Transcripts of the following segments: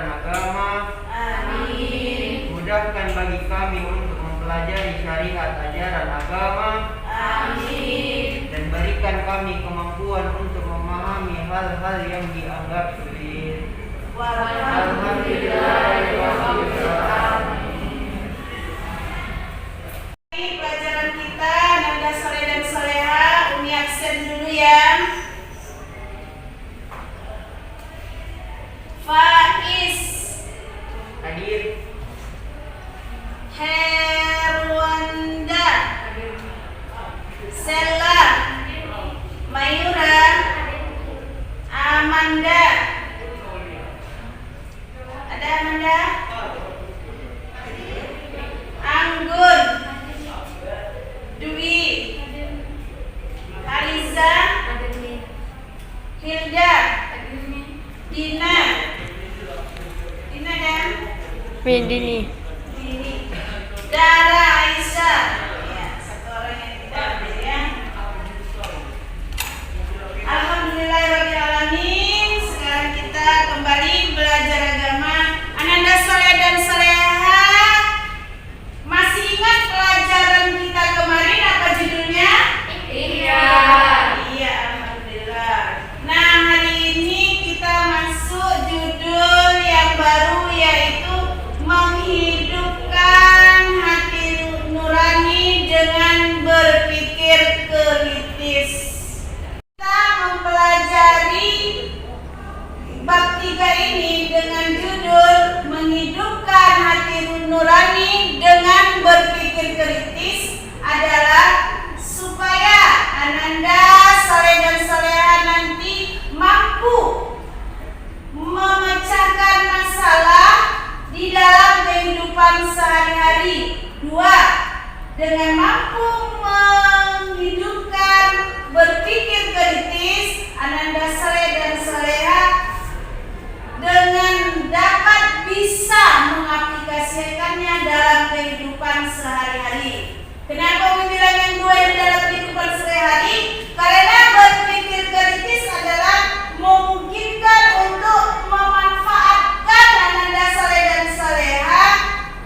agama. Amin. Mudahkan bagi kami untuk mempelajari syariat ajaran agama. Amin. Dan berikan kami kemampuan untuk memahami hal-hal yang dianggap sulit. Pelajaran kita nada soleh dan soleha, Umi aksen dulu ya. Faiz, Hadir. Herwanda, Sela, Mayura, Amanda. Ada Amanda? Anggun, Dwi, Aliza, Hilda, Dina, dan Medini. Dini, Dara, Aisyah. Ya, satu orang yang tidak ada ya. Alhamdulillahirrahmanirrahim. Sekarang kita kembali belajar agama. Ananda soleh dan soleha, masih ingat pelajaran kita kemarin apa judulnya? Iya. Iya, alhamdulillah. Nah, hari ini kita masuk judul yang baru, yaitu menghidupkan hati nurani dengan berpikir kritis. Kita mempelajari bab 3 ini dengan judul menghidupkan hati nurani dengan berpikir kritis adalah supaya Ananda soleh dan soleha nanti mampu memecahkan masalah di dalam kehidupan sehari-hari. 2. Dengan mampu menghidupkan berpikir kritis, Ananda soleh dan soleha dengan dapat bisa mengaplikasikannya dalam kehidupan sehari-hari. Kenapa Umi bilang yang 2 ini dalam kehidupan sehari-hari? Karena berpikir kritis adalah memungkinkan untuk memanfaatkan Ananda soleh dan soleha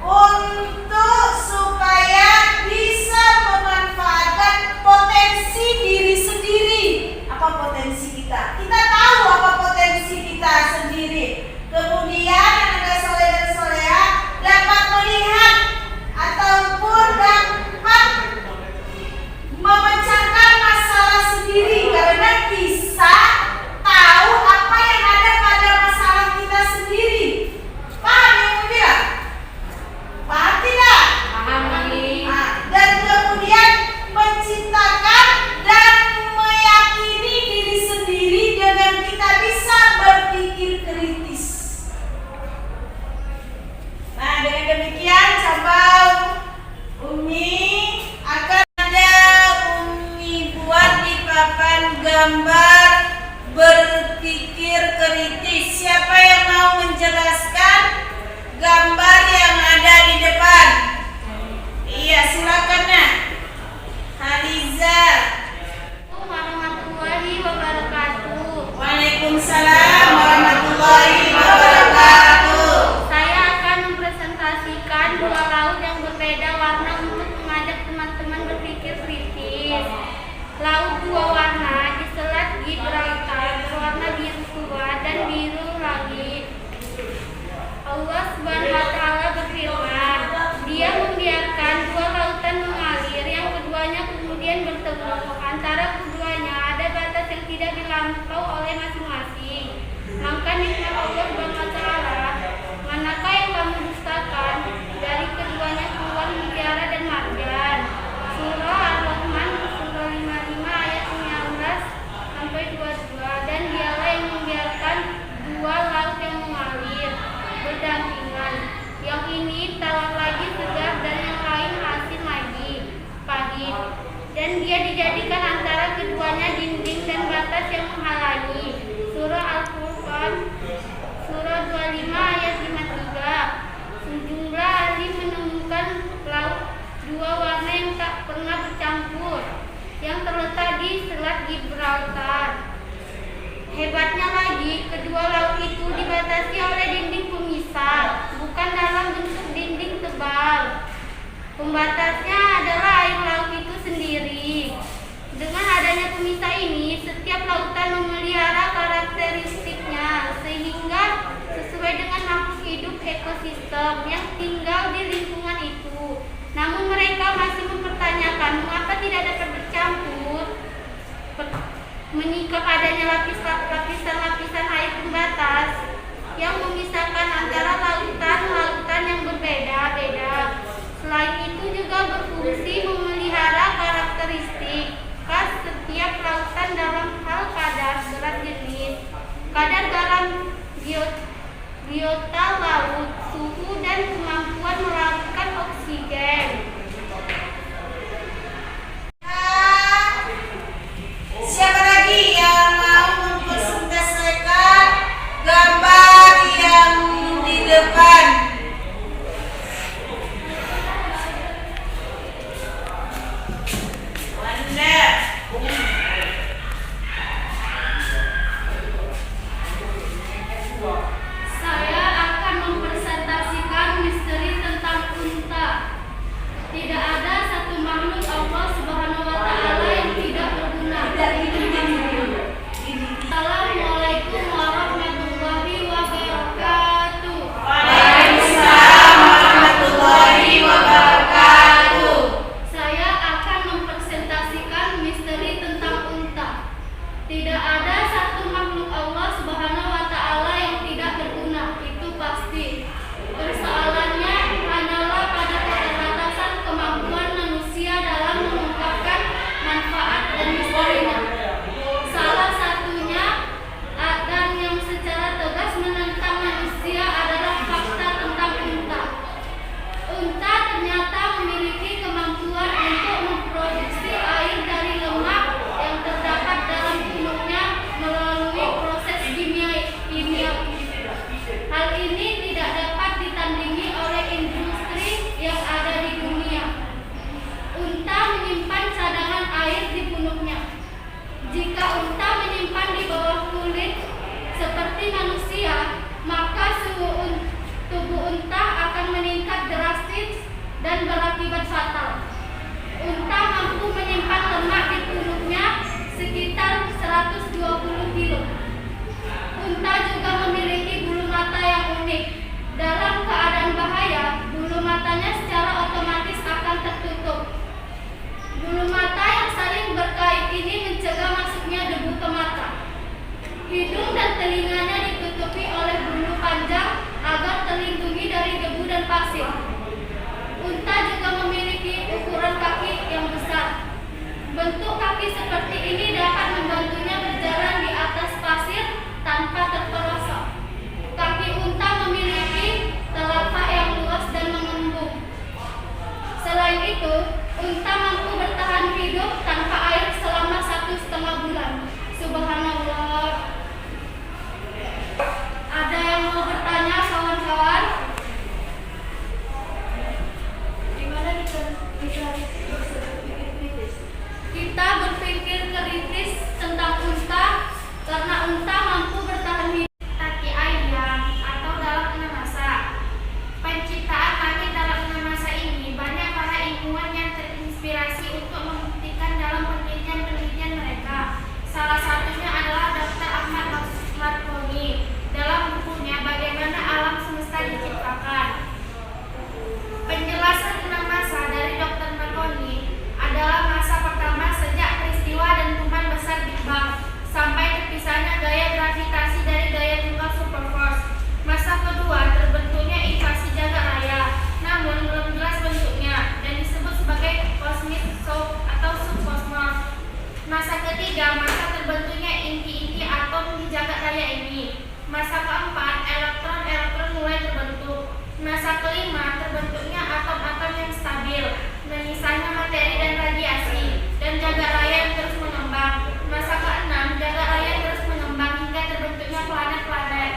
untuk supaya bisa memanfaatkan potensi diri sendiri. Apa potensi kita? Kita tahu apa potensi kita sendiri. Kemudian Ananda soleh dan soleha dapat melihat ataupun dapat memecahkan masalah sendiri karena bisa tahu apa yang ada pada masalah kita sendiri. Paham yang Ibu bilang? Paham tidak? Paham, Umi. Nah, dan kemudian menciptakan dan meyakini diri sendiri dengan kita bisa berpikir kritis. Nah, dengan demikian cabang Umi akan ada Umi buat di papan gambar berpikir kritis. Siapa yang mau menjelaskan gambar yang ada di depan? Iya, silakan Nak. Haliza. Warahmatullahi wabarakatuh. Waalaikumsalam warahmatullahi wabarakatuh. Saya akan mempresentasikan 2 laut yang berbeda warna untuk mengajak teman-teman berpikir kritis. Laut 2 warna di Selat Gibraltar berwarna biru tua dan biru langit. Allah Subhanahu wa Ta'ala berfirman, Dia membiarkan 2 lautan mengalir, yang keduanya kemudian bertemu. Antara keduanya ada batas yang tidak dilampaui oleh masing-masing. Maka nikmat Allah Subhanahu wa Ta'ala, manakah yang kamu dustakan? Dari keduanya keluar mutiara dan marjan. Surah Ar-Rahman surah 55 ayat 19 sampai 22. Dan Dialah yang membiarkan 2 laut yang mengalir berdampingan. Yang ini tawar lagi segar dan yang lain asin lagi pahit. Dan Dia dijadikan antara keduanya dinding dan batas yang menghalangi. Surah Al-Furqan surah 25 ayat 53. Sejumlah ahli menemukan laut 2 warna yang tak pernah bercampur yang terletak di Selat Gibraltar. Hebatnya lagi, kedua laut itu dibatasi oleh dinding pemisah Pembatasnya adalah air laut itu sendiri. Dengan adanya pemisah ini, setiap lautan memelihara karakteristiknya sehingga sesuai dengan makhluk hidup ekosistem yang tinggal di lingkungan itu. Namun mereka masih mempertanyakan mengapa tidak dapat bercampur menyingkap adanya lapisan-lapisan air pembatas yang memisahkan antara lautan-lautan yang berbeda-beda. Selain itu juga berfungsi memelihara karakteristik khas setiap lautan dalam hal kadar berat jenis, kadar garam, biota laut, suhu, dan kemampuan melarutkan oksigen. Siapa lagi yang mau mempresentasikan gambar yang di depan? Wanda. Saya akan mempresentasikan misteri tentang unta. Tidak ada satu makhluk Allah Subhanahu wa Ta'ala yang tidak berguna. Assalamualaikum warahmatullahi wabarakatuh. Waalaikumsalam warahmatullahi wabarakatuh. Saya akan mempresentasikan misteri tentang unta. Tidak ada satu makhluk Allah Subhanahu wa Ta'ala yang tidak berguna, itu pasti. Persoalannya hanyalah pada keterbatasan kemampuan manusia dalam mengungkapkan manfaat dan misterinya. Salah satunya dan yang secara tegas menentang manusia adalah fakta tentang unta. Unta ternyata memiliki kemampuan untuk memproduksi air dari lemak yang terdapat dalam punuknya melalui proses kimia. Hal ini tidak dapat ditandingi oleh industri yang ada di dunia. Unta menyimpan cadangan air di punuknya. Jika unta menyimpan di bawah kulit seperti manusia, maka suhu tubuh unta akan meningkat drastis dan berakibat fatal. Unta mampu menyimpan lemak di punuknya sekitar 120 kilo. Unta juga memiliki bulu mata yang unik. Dalam keadaan bahaya, bulu matanya secara otomatis akan tertutup. Bulu mata yang saling berkait ini mencegah masuknya debu ke mata. Hidung dan telinganya ditutupi oleh bulu panjang agar terlindungi dari debu dan pasir. Unta juga memiliki ukuran kaki yang besar. Bentuk kaki seperti ini dapat membantunya berjalan di atas pasir tanpa terperosok. Kaki unta memiliki telapak yang luas dan mengembung. Selain itu, unta mampu bertahan hidup tanpa air selama 1,5 bulan. Subhanallah. Ada yang mau bertanya, kawan-kawan? Gimana kita berpikir kritis tentang unta karena unta mampu bertahan hidup kaki ayam atau dalam anamasa. Penciptaan langit dalam anamasa ini banyak para ilmuwan yang terinspirasi untuk membuktikan dalam penelitian-penelitian mereka. Salah satunya adalah Dr. Ahmad Marconi dalam bukunya Bagaimana Alam Semesta Diciptakan. Penjelasan tentang masa dari Dr. Marconi adalah masa pertama sejak peristiwa dentuman besar Big Bang sampai terpisahnya gaya gravitasi dari gaya tunggal superforce. Masa kedua terbentuknya inflasi jagat raya, namun belum jelas bentuknya dan disebut sebagai cosmic shock atau subkosmos. Masa ketiga masa terbentuknya inti-inti atom di jagat raya ini. Masa keempat elektron-elektron mulai terbentuk. Masa kelima terbentuknya atom-atom yang stabil, menyisanya materi dan radiasi, dan jagat raya yang terus mengembang. Masa keenam jagat raya terus mengembang hingga terbentuknya planet-planet.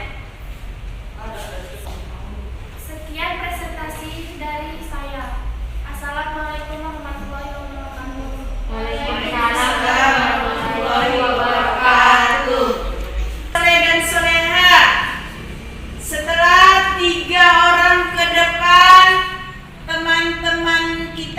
Sekian presentasi dari saya. Assalamualaikum warahmatullahi wabarakatuh. Waalaikumsalam warahmatullahi wabarakatuh. Soleh dan soleha, setelah 3 orang ke depan, teman-teman kita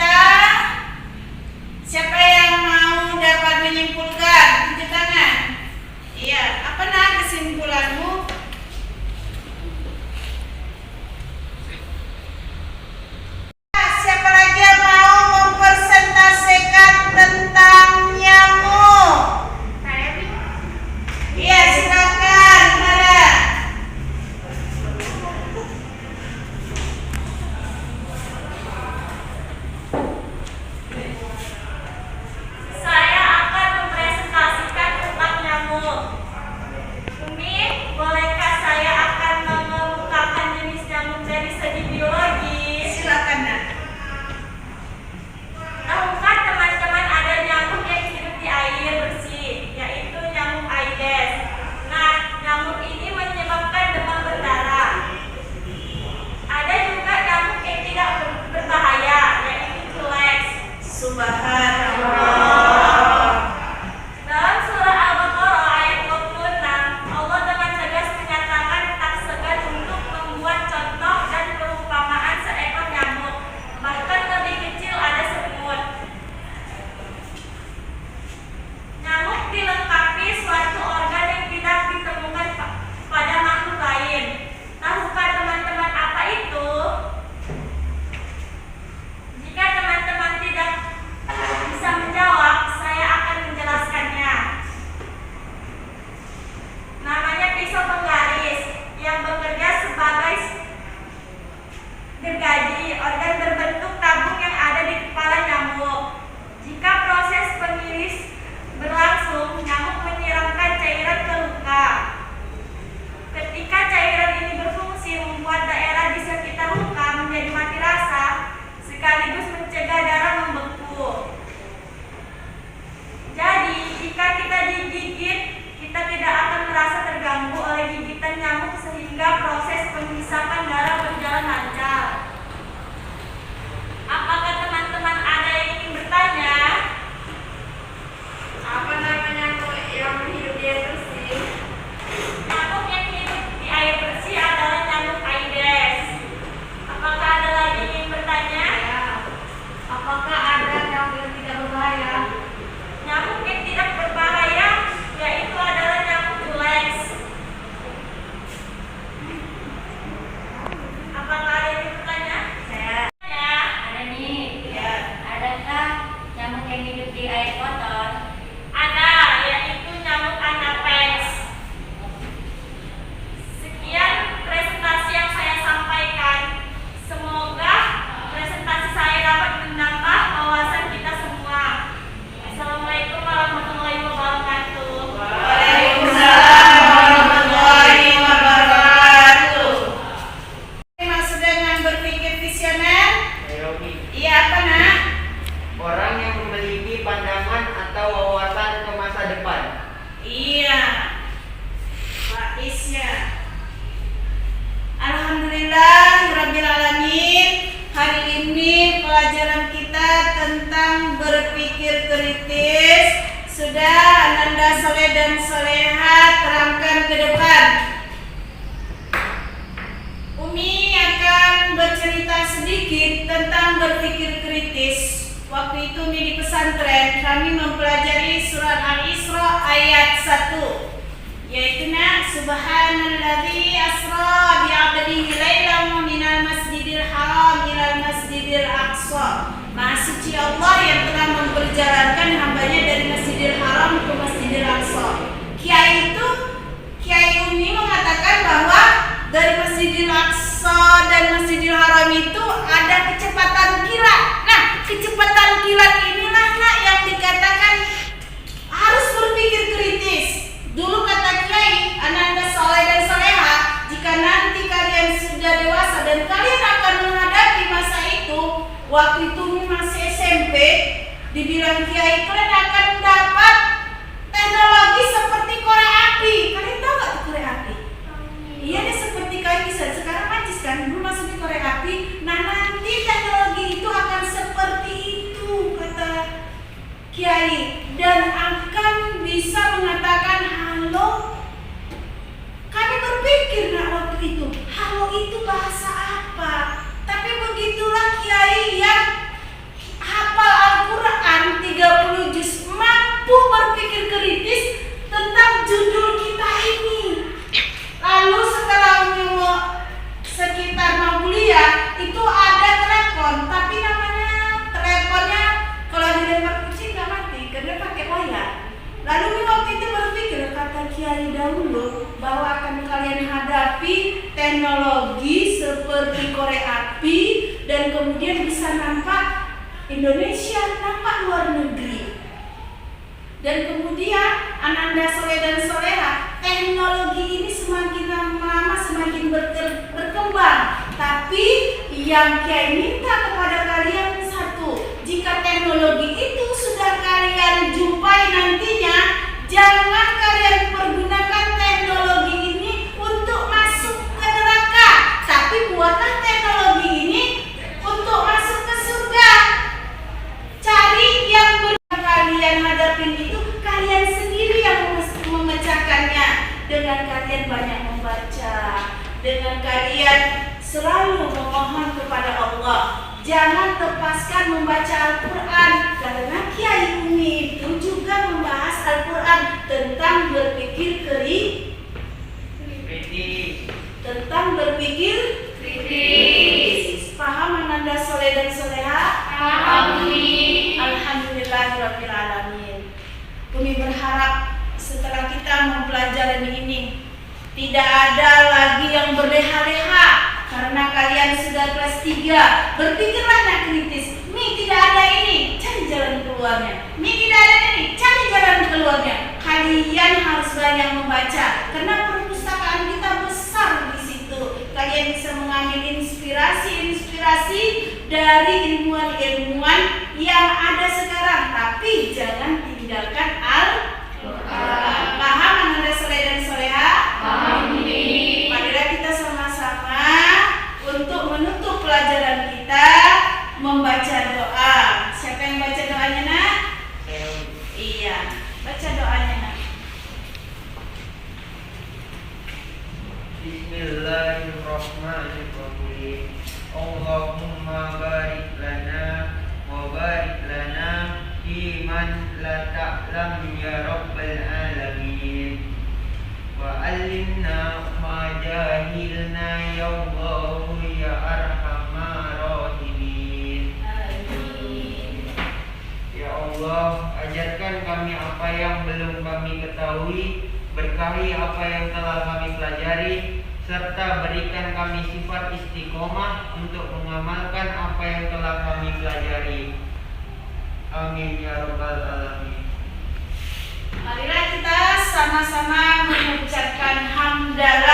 studi biologi. Silakan Nak. Tahukah teman-teman ada nyamuk yang hidup di air bersih, yaitu nyamuk Aedes. Nah, nyamuk ini menyebabkan demam berdarah. Ada juga nyamuk yang tidak berbahaya, yaitu culex. Subhanallah. Dalam surah Al-Baqarah ayat 26, Allah dengan tegas menyatakan tak segan untuk membuat contoh dan perumpamaan seekor nyamuk. Bahkan lebih kecil ada semut. Nyamuk dilengkapi suatu organ yang tidak ditemukan pada makhluk lain. Tahukah teman-teman apa itu? Jika teman-teman tidak bisa menjawab, saya akan menjelaskannya. Namanya pisau penggaris yang bekerja sebagai gergaji, organ berbentuk tabung yang ada di kepala nyamuk. Jika proses pengiris berlangsung, nyamuk menyiramkan cairan ke luka. Ketika cairan ini berfungsi membuat daerah di sekitar luka menjadi mati rasa, sekaligus mencegah darah membeku. Jadi, jika kita digigit, kita tidak akan merasa terganggu oleh gigitan nyamuk sehingga proses penghisapan darah berjalan lancar. Apakah teman-teman ada yang ingin bertanya? Apa nama nyamuk yang hidup di air bersih? Nyamuk yang hidup di air bersih adalah nyamuk Aedes. Apakah ada lagi yang ingin bertanya? Apakah ada nyamuk yang tidak berbahaya? Nyamuk yang tidak berbahaya yaitu adalah nyamuk culex. Apakah ada yang bertanya? Saya ada nih. Ya. Adakah nyamuk yang hidup di air kotor? Ada, yaitu nyamuk Anapes. Sekian presentasi yang saya sampaikan. Semoga presentasi saya dapat menambah wawasan kita semua. Assalamualaikum warahmatullahi wabarakatuh. Waalaikumsalam warahmatullahi wabarakatuh. Maksud dengan berpikir visioner? Yogi. Iya apa Nak? Orang yang memiliki pandangan atau wawasan ke masa depan. Iya. Pak Isya. Alhamdulillah Rabbil Alamin. Hari ini pelajaran kita tentang berpikir kritis sudah Ananda Soleh dan Soleha terangkan ke depan. Umi akan bercerita sedikit tentang berpikir kritis. Waktu itu Umi di pesantren, kami mempelajari surat Al-Isra ayat 1. Yaitu Nak, Subhanalladzi asra bi'abdihi lailan minal masjidil haram ilal masjidil aqsa. Maha suci Allah yang telah memperjalankan hambanya dari Masjidil Haram ke Masjidil Aqsa. Kiai Umi mengatakan bahwa dari Masjidil Aqsa dan Masjidil Haram itu ada kecepatan kilat. Nah, kecepatan kilat inilah Nak yang dikatakan harus berpikir kritis. Dulu kata Kiai Ananda Soleh dan Soleha, jika nanti kalian sudah dewasa dan kalian akan menghadapi masa itu, waktu itu masih SMP, dibilang Kiai kalian akan dapat teknologi seperti korek api. Kalian tahu gak tuh korek api? Iya deh, seperti kayu bisa. Sekarang macis kan, dulu masih di korek api. Nah nanti teknologi itu akan seperti itu kata Kiai, dan akan bisa mengatakan halo. Kami berpikir waktu itu, halo itu bahasa apa? Tapi begitulah Kiai yang hafal Al-Quran 30 juz mampu berpikir kritis tentang judul kita ini. Lalu setelah sekitar mau kuliah itu ada telepon, tapi namanya teleponnya kalau dilempar kucing nggak mati karena pakai wayar. Lalu waktu itu berpikir kata Kiai dahulu bahwa akan kalian hadapi teknologi seperti korek api dan kemudian bisa nampak Indonesia, nampak luar negeri. Dan kemudian Ananda Soleh dan Soleha, teknologi ini semakin lama semakin berkembang. Tapi yang Kiai minta kepada kalian satu, jika teknologi itu sudah kalian jumpai nantinya, jangan kalian pergunakan teknologi ini untuk masuk ke neraka, tapi buatlah teknologi ini untuk masuk ke surga. Cari yang kalian hadapin itu kalian sendiri yang memecahkannya, dengan kalian banyak membaca, dengan kalian selalu memohon kepada Allah. Jangan lepaskan membaca Al-Quran, karena Kiai Umi itu juga membahas Al-Quran tentang berpikir kritis. Tentang berpikir kritis. Paham Ananda Soleh dan Soleha? Paham. Alhamdulillahirrabbilalamin. Umi berharap setelah kita mempelajari ini tidak ada lagi yang berleha-leha, karena kalian sudah kelas 3. Berpikirlah yang kritis. Tidak ada ini, cari jalan keluarnya. Tidak ada ini, cari jalan keluarnya. Kalian harus banyak membaca, karena perpustakaan kita besar di situ. Kalian bisa mengambil inspirasi dari ilmuwan-ilmuwan yang ada sekarang, tapi jangan tinggalkan Al-Quran. Paham Anda Soleh dan Soleha? Paham. Marilah kita sama-sama untuk menutup pelajaran kita membaca doa. Siapa yang baca doanya, Nak? Iya, baca doanya, Nak. Bismillahirrahmanirrahim. Allahumma barik lana wa barik lana fi man la ta'lam ya rabbal alamin. Wa alimna ma jahilna ya Allah ya arhamar rahimin. Amin. Ya Allah, ajarkan kami apa yang belum kami ketahui, berkahi apa yang telah kami pelajari, serta berikan kami sifat istiqomah untuk mengamalkan apa yang telah kami pelajari. Amin ya rabbal alamin. Marilah kita sama-sama mengucapkan hamdalah